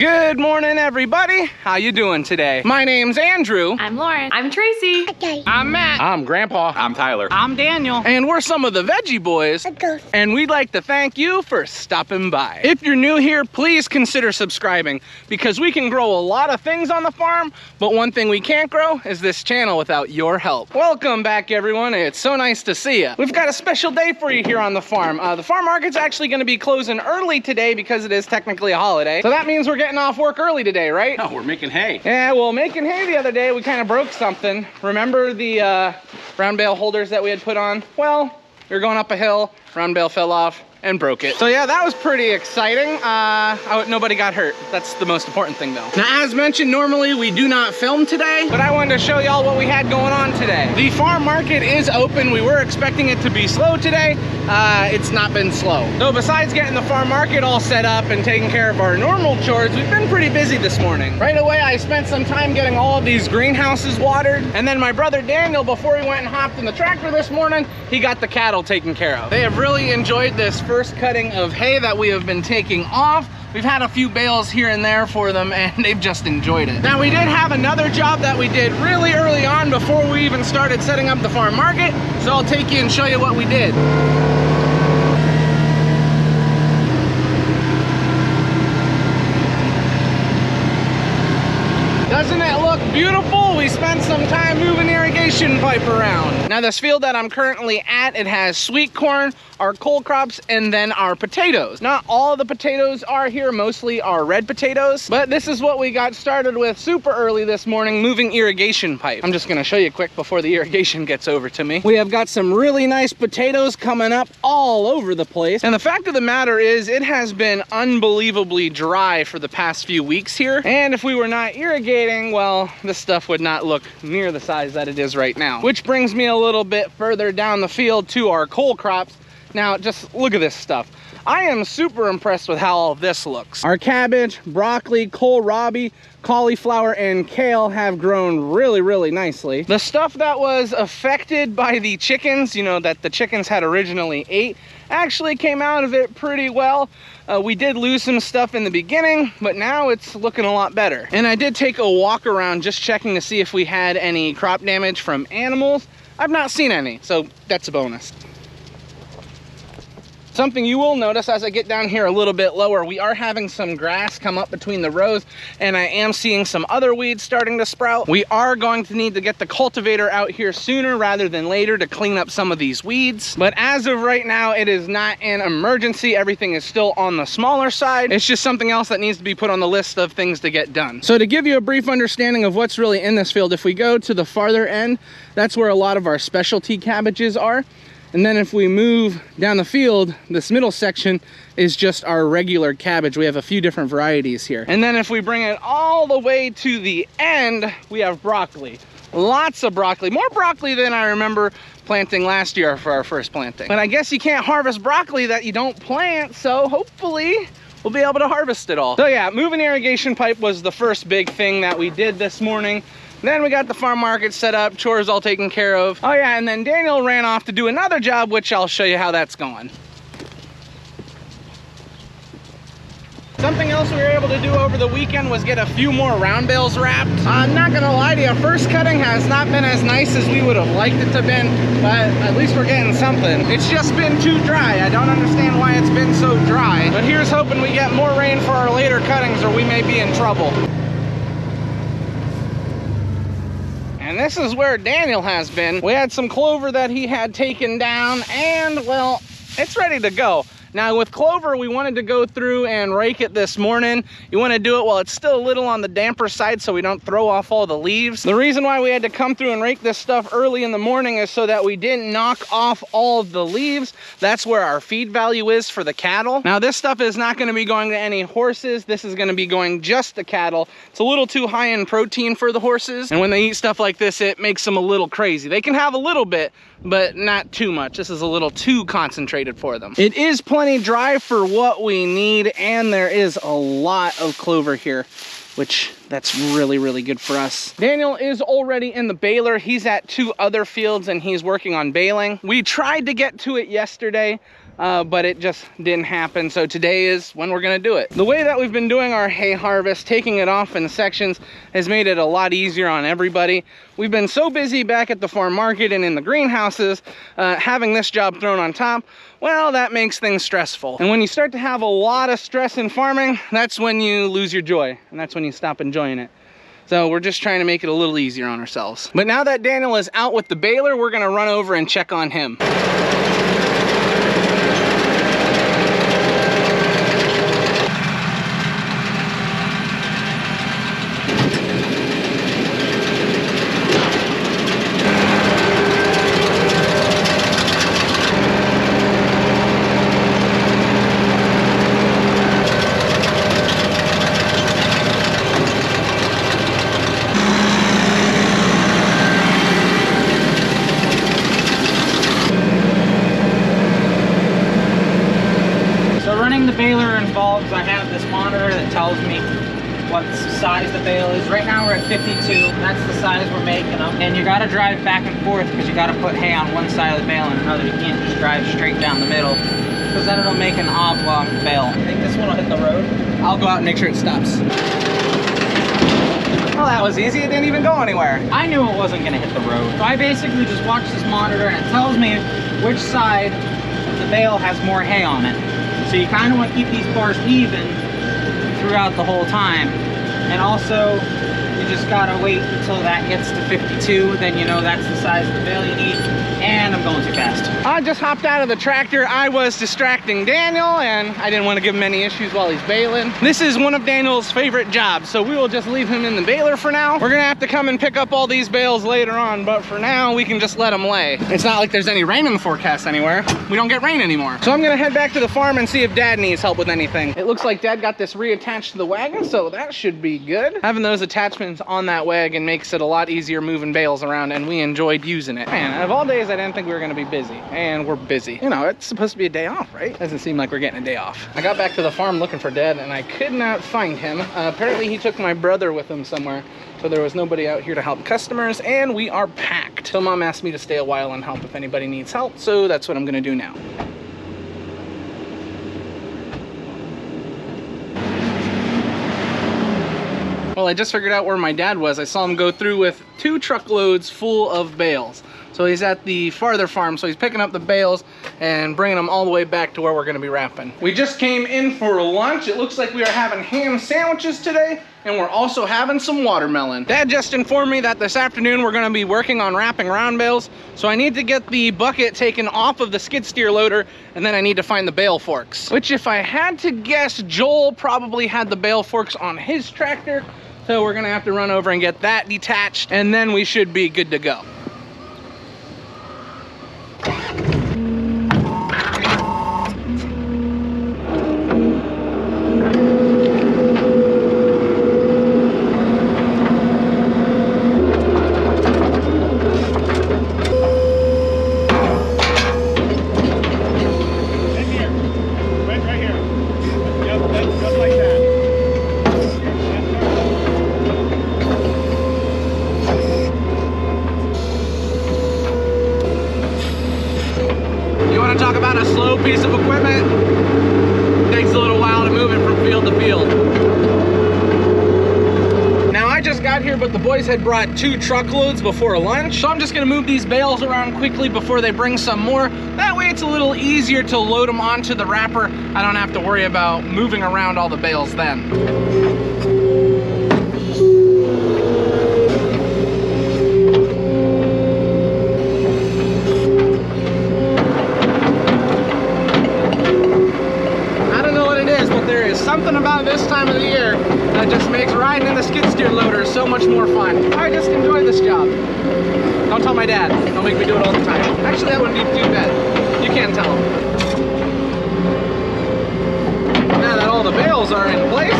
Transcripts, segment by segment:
Good morning, everybody. How you doing today? My name's Andrew. I'm Lauren. I'm Tracy. Okay. I'm Matt. I'm Grandpa. I'm Tyler. I'm Daniel. And we're some of the Veggie Boys. Okay. And we'd like to thank you for stopping by. If you're new here, please consider subscribing because we can grow a lot of things on the farm, but one thing we can't grow is this channel without your help. Welcome back, everyone. It's so nice to see you. We've got a special day for you here on the farm. The farm market's actually going to be closing early today because it is technically a holiday. So that means we're getting off work early today, right? No, we're making hay. Yeah, well, making hay the other day, we kind of broke something. Remember the round bale holders that we had put on? Well, we were going up a hill, round bale fell off and broke it. So yeah, that was pretty exciting. Nobody got hurt. That's the most important thing though. Now, as mentioned, normally we do not film today, but I wanted to show y'all what we had going on today. The farm market is open. We were expecting it to be slow today. It's not been slow. So besides getting the farm market all set up and taking care of our normal chores, we've been pretty busy this morning. Right away, I spent some time getting all of these greenhouses watered. And then my brother Daniel, before he went and hopped in the tractor this morning, he got the cattle taken care of. They have really enjoyed this first cutting of hay that we have been taking off. We've had a few bales here and there for them and they've just enjoyed it. Now, we did have another job that we did really early on before we even started setting up the farm market. So I'll take you and show you what we did. Doesn't it look beautiful? We spent some time moving irrigation pipe around. Now, this field that I'm currently at, it has sweet corn, our cole crops, and then our potatoes. Not all of the potatoes are here, mostly are red potatoes, but this is what we got started with super early this morning, moving irrigation pipe. I'm just gonna show you quick before the irrigation gets over to me. We have got some really nice potatoes coming up all over the place. And the fact of the matter is, it has been unbelievably dry for the past few weeks here. And if we were not irrigating, well, this stuff would not look near the size that it is right now. Which brings me a little bit further down the field to our cole crops. Now, just look at this stuff. I am super impressed with how all of this looks. Our cabbage, broccoli, kohlrabi, cauliflower, and kale have grown really, really nicely. The stuff that was affected by the chickens, you know, that the chickens had originally ate, actually came out of it pretty well. We did lose some stuff in the beginning, but now it's looking a lot better. And I did take a walk around just checking to see if we had any crop damage from animals. I've not seen any, so that's a bonus. Something you will notice as I get down here a little bit lower, we are having some grass come up between the rows, and I am seeing some other weeds starting to sprout. We are going to need to get the cultivator out here sooner rather than later to clean up some of these weeds. But as of right now, it is not an emergency. Everything is still on the smaller side. It's just something else that needs to be put on the list of things to get done. So to give you a brief understanding of what's really in this field, if we go to the farther end, that's where a lot of our specialty cabbages are. And then if we move down the field, this middle section is just our regular cabbage. We have a few different varieties here. And then if we bring it all the way to the end, we have broccoli. Lots of broccoli, more broccoli than I remember planting last year for our first planting. But I guess you can't harvest broccoli that you don't plant, so hopefully we'll be able to harvest it all. So yeah, moving irrigation pipe was the first big thing that we did this morning. Then we got the farm market set up, chores all taken care of. Oh yeah, and then Daniel ran off to do another job, which I'll show you how that's going. Something else we were able to do over the weekend was get a few more round bales wrapped. I'm not gonna lie to you, first cutting has not been as nice as we would have liked it to have been, but at least we're getting something. It's just been too dry. I don't understand why it's been so dry, but here's hoping we get more rain for our later cuttings or we may be in trouble. And this is where Daniel has been. We had some clover that he had taken down and, well, it's ready to go. Now with clover, we wanted to go through and rake it this morning. You want to do it while it's still a little on the damper side so we don't throw off all the leaves. The reason why we had to come through and rake this stuff early in the morning is so that we didn't knock off all of the leaves. That's where our feed value is for the cattle. Now this stuff is not going to be going to any horses. This is going to be going just to cattle. It's a little too high in protein for the horses. And when they eat stuff like this, it makes them a little crazy. They can have a little bit, but not too much. This is a little too concentrated for them. It is plenty dry for what we need, and there is a lot of clover here, which that's really, really good for us. Daniel is already in the baler. He's at 2 other fields and he's working on baling. We tried to get to it yesterday. but it just didn't happen. So today is when we're gonna do it. The way that we've been doing our hay harvest, taking it off in sections, has made it a lot easier on everybody. We've been so busy back at the farm market and in the greenhouses, having this job thrown on top, well, that makes things stressful. And when you start to have a lot of stress in farming, that's when you lose your joy, and that's when you stop enjoying it. So we're just trying to make it a little easier on ourselves. But now that Daniel is out with the baler, we're gonna run over and check on him. The baler involves, I have this monitor that tells me what size the bale is. Right now we're at 52, that's the size we're making them. And you gotta drive back and forth because you gotta put hay on one side of the bale and another. You can't just drive straight down the middle because then it'll make an oblong bale. I think this one will hit the road. I'll go out and make sure it stops. Well, that was easy. It didn't even go anywhere. I knew it wasn't gonna hit the road. So I basically just watch this monitor and it tells me which side of the bale has more hay on it. So you kind of want to keep these bars even throughout the whole time. And also, you just gotta wait until that gets to 52, then you know that's the size of the bale you need. And I'm going too fast. I just hopped out of the tractor. I was distracting Daniel, and I didn't want to give him any issues while he's baling. This is one of Daniel's favorite jobs, so we will just leave him in the baler for now. We're gonna have to come and pick up all these bales later on, but for now, we can just let them lay. It's not like there's any rain in the forecast anywhere. We don't get rain anymore. So I'm gonna head back to the farm and see if Dad needs help with anything. It looks like Dad got this reattached to the wagon, so that should be good. Having those attachments on that wagon makes it a lot easier moving bales around, and we enjoyed using it. Man, of all days, I didn't think we were gonna be busy, and we're busy. You know, it's supposed to be a day off, right? Doesn't seem like we're getting a day off. I got back to the farm looking for Dad, and I could not find him. Apparently he took my brother with him somewhere, so there was nobody out here to help customers, and we are packed. So Mom asked me to stay a while and help if anybody needs help, so that's what I'm gonna do now. Well, I just figured out where my dad was. I saw him go through with 2 truckloads full of bales. So he's at the farther farm, so he's picking up the bales and bringing them all the way back to where we're gonna be wrapping. We just came in for lunch. It looks like we are having ham sandwiches today, and we're also having some watermelon. Dad just informed me that this afternoon we're gonna be working on wrapping round bales, so I need to get the bucket taken off of the skid steer loader, and then I need to find the bale forks. Which, if I had to guess, Joel probably had the bale forks on his tractor, so we're gonna have to run over and get that detached, and then we should be good to go. Talk about a slow piece of equipment. It takes a little while to move it from field to field. Now I just got here, but the boys had brought 2 truckloads before lunch, so I'm just gonna move these bales around quickly before they bring some more. That way it's a little easier to load them onto the wrapper. I don't have to worry about moving around all the bales then. Something about this time of the year that just makes riding in the skid steer loader so much more fun. I just enjoy this job. Don't tell my dad. Don't make me do it all the time. Actually, that wouldn't be too bad. You can't tell him. Now that all the bales are in place,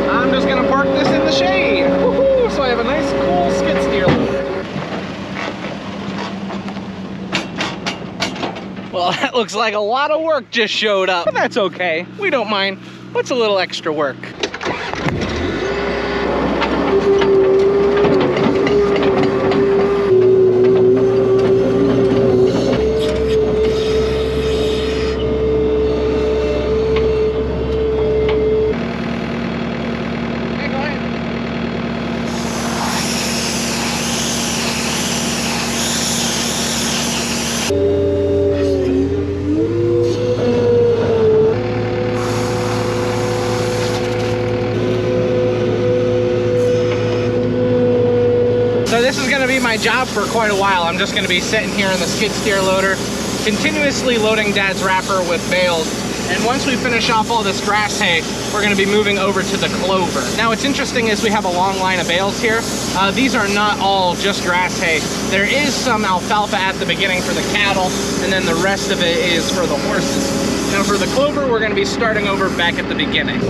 I'm just gonna park this in the shade. Woohoo! So I have a nice, cool skid steer loader. Well, that looks like a lot of work just showed up, but that's okay. We don't mind. What's a little extra work? my job for quite a while. I'm just gonna be sitting here in the skid steer loader, continuously loading Dad's wrapper with bales. And once we finish off all this grass hay, we're gonna be moving over to the clover. Now what's interesting is we have a long line of bales here. These are not all just grass hay. There is some alfalfa at the beginning for the cattle, and then the rest of it is for the horses. Now for the clover, we're gonna be starting over back at the beginning.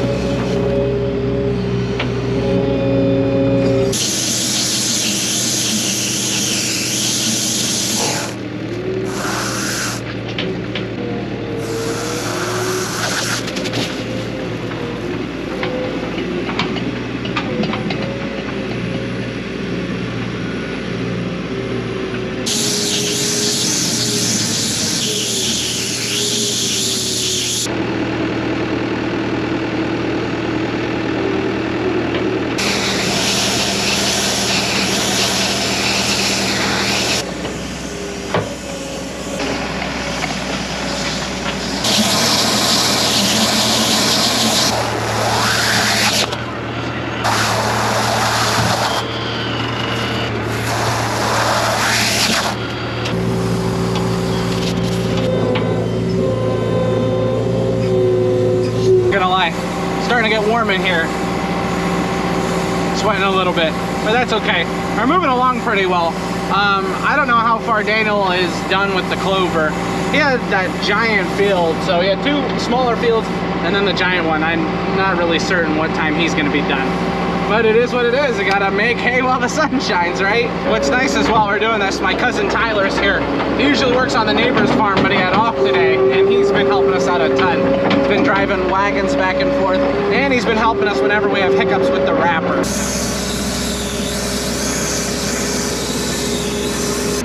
Starting to get warm in here. Sweating a little bit, but that's okay. We're moving along pretty well. I don't know how far Daniel is done with the clover. He had that giant field, so he had two smaller fields and then the giant one. I'm not really certain what time he's gonna be done. But it is what it is. You gotta make hay while the sun shines, right? What's nice is while we're doing this, my cousin Tyler's here. He usually works on the neighbor's farm, but he had off today, and he's been helping us out a ton. He's been driving wagons back and forth, and he's been helping us whenever we have hiccups with the wrapper.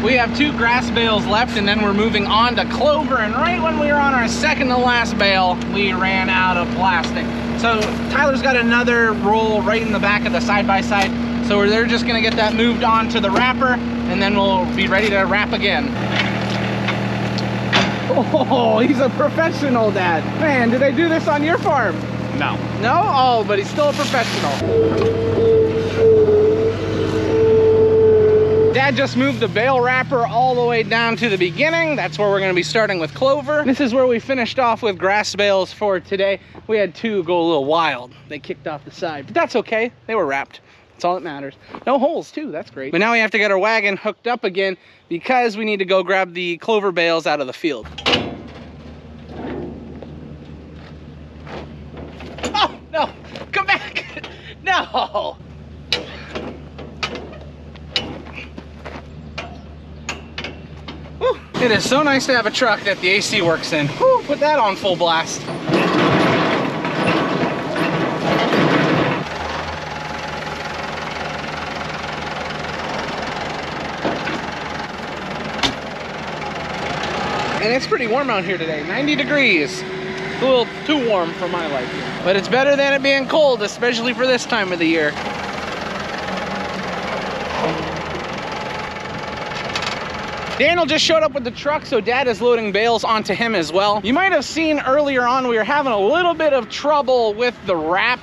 We have 2 grass bales left, and then we're moving on to clover, and right when we were on our second to last bale, we ran out of plastic. So Tyler's got another roll right in the back of the side-by-side, so they're just gonna get that moved on to the wrapper, and then we'll be ready to wrap again. Oh, he's a professional, Dad. Man, did they do this on your farm? No. No? Oh, but he's still a professional. Dad just moved the bale wrapper all the way down to the beginning. That's where we're gonna be starting with clover. This is where we finished off with grass bales for today. We had 2 go a little wild. They kicked off the side, but that's okay. They were wrapped. That's all that matters. No holes too, that's great. But now we have to get our wagon hooked up again because we need to go grab the clover bales out of the field. Oh, no, come back. No. Whew. It is so nice to have a truck that the AC works in. Whew, put that on full blast. And it's pretty warm out here today, 90 degrees. It's a little too warm for my liking. But it's better than it being cold, especially for this time of the year. Daniel just showed up with the truck, so Dad is loading bales onto him as well. You might have seen earlier on we were having a little bit of trouble with the wrap.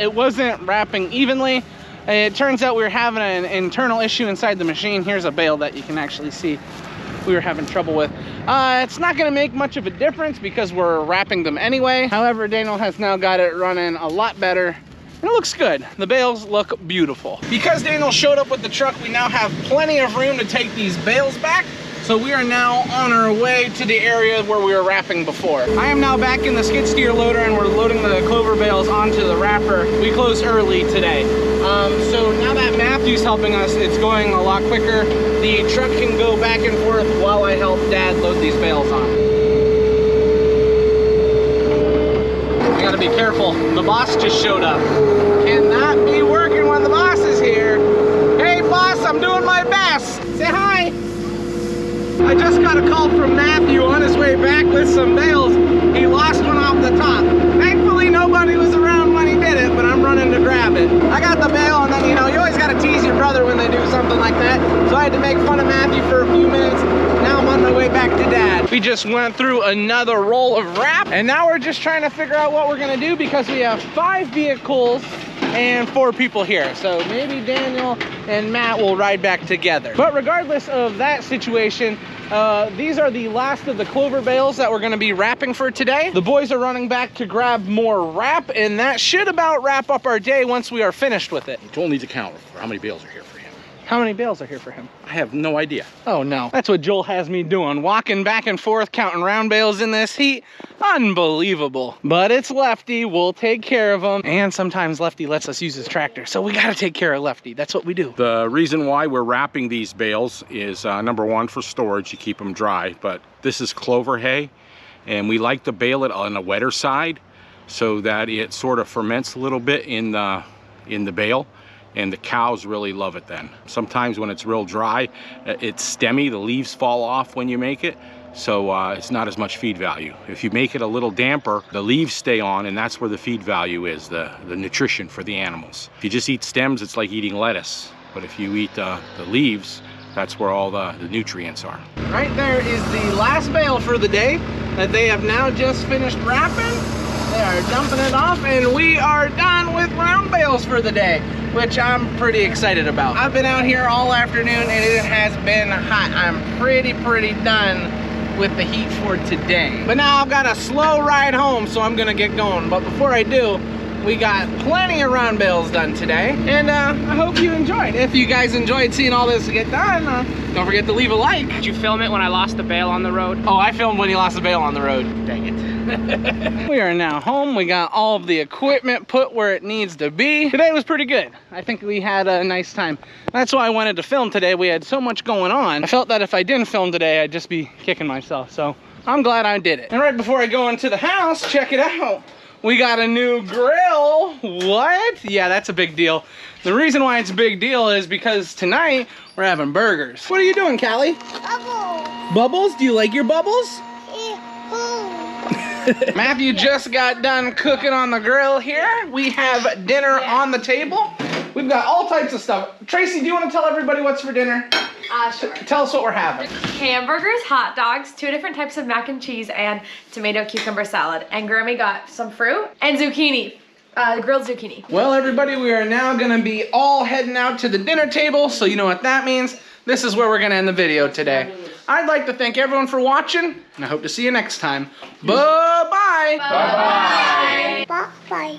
It wasn't wrapping evenly. It turns out we were having an internal issue inside the machine. Here's a bale that you can actually see we were having trouble with. It's not gonna make much of a difference because we're wrapping them anyway. However, Daniel has now got it running a lot better. It looks good. The bales look beautiful. Because Daniel showed up with the truck, we now have plenty of room to take these bales back. So we are now on our way to the area where we were wrapping before. I am now back in the skid steer loader and we're loading the clover bales onto the wrapper. We closed early today. So now that Matthew's helping us, it's going a lot quicker. The truck can go back and forth while I help Dad load these bales on. I gotta be careful. The boss just showed up. Cannot be working when the boss is here. Hey boss, I'm doing my best. Say hi. I just got a call from Matthew on his way back with some bales. He lost one off the top. Thankfully nobody was around when he did it, but I'm running to grab it. I got the bale, and then, you know, you always gotta tease your brother when they do something like that. So I had to make fun of Matthew for a few minutes. Now I'm on my way back to Dad. We just went through another roll of wrap, and now we're just trying to figure out what we're gonna do because we have 5 vehicles and 4 people here. So maybe Daniel and Matt will ride back together. But regardless of that situation, these are the last of the clover bales that we're gonna be wrapping for today. The boys are running back to grab more wrap, and that should about wrap up our day once we are finished with it. Joel needs to count for how many bales are here for him. How many bales are here for him? I have no idea. Oh no, that's what Joel has me doing. Walking back and forth, counting round bales in this heat. Unbelievable. But it's Lefty, we'll take care of him. And sometimes Lefty lets us use his tractor, so we gotta take care of Lefty. That's what we do. The reason why we're wrapping these bales is number one, for storage, you keep them dry, but this is clover hay, and we like to bale it on the wetter side so that it sort of ferments a little bit in the bale. And the cows really love it then. Sometimes when it's real dry, it's stemmy, the leaves fall off when you make it, so it's not as much feed value. If you make it a little damper, the leaves stay on, and that's where the feed value is, the nutrition for the animals. If you just eat stems, it's like eating lettuce. But if you eat the leaves, that's where all the nutrients are. Right there is the last bale for the day that they have now just finished wrapping. They are dumping it off, and we are done with round bales for the day, which I'm pretty excited about. I've been out here all afternoon and it has been hot. I'm pretty done with the heat for today. But now I've got a slow ride home, so I'm gonna get going. But before I do, we got plenty of round bales done today, and I hope you enjoyed. If you guys enjoyed seeing all this get done, don't forget to leave a like. Did you film it when I lost the bale on the road? Oh, I filmed when you lost the bale on the road. Dang it. We are now home. We got all of the equipment put where it needs to be. Today was pretty good. I think we had a nice time. That's why I wanted to film today. We had so much going on. I felt that if I didn't film today, I'd just be kicking myself. So I'm glad I did it. And right before I go into the house, check it out. We got a new grill. What? Yeah, that's a big deal. The reason why it's a big deal is because tonight we're having burgers. What are you doing, Callie? Bubbles. Bubbles? Do you like your bubbles? Matthew just got done cooking on the grill here. We have dinner on the table. We've got all types of stuff. Tracy, do you want to tell everybody what's for dinner? Sure. Tell us what we're having. Hamburgers, hot dogs, 2 different types of mac and cheese, and tomato cucumber salad. And Grammy got some fruit and zucchini, grilled zucchini. Well, everybody, we are now gonna be all heading out to the dinner table, so you know what that means. This is where we're gonna end the video today. I'd like to thank everyone for watching, and I hope to see you next time. Bye-bye. Bye-bye. Bye-bye.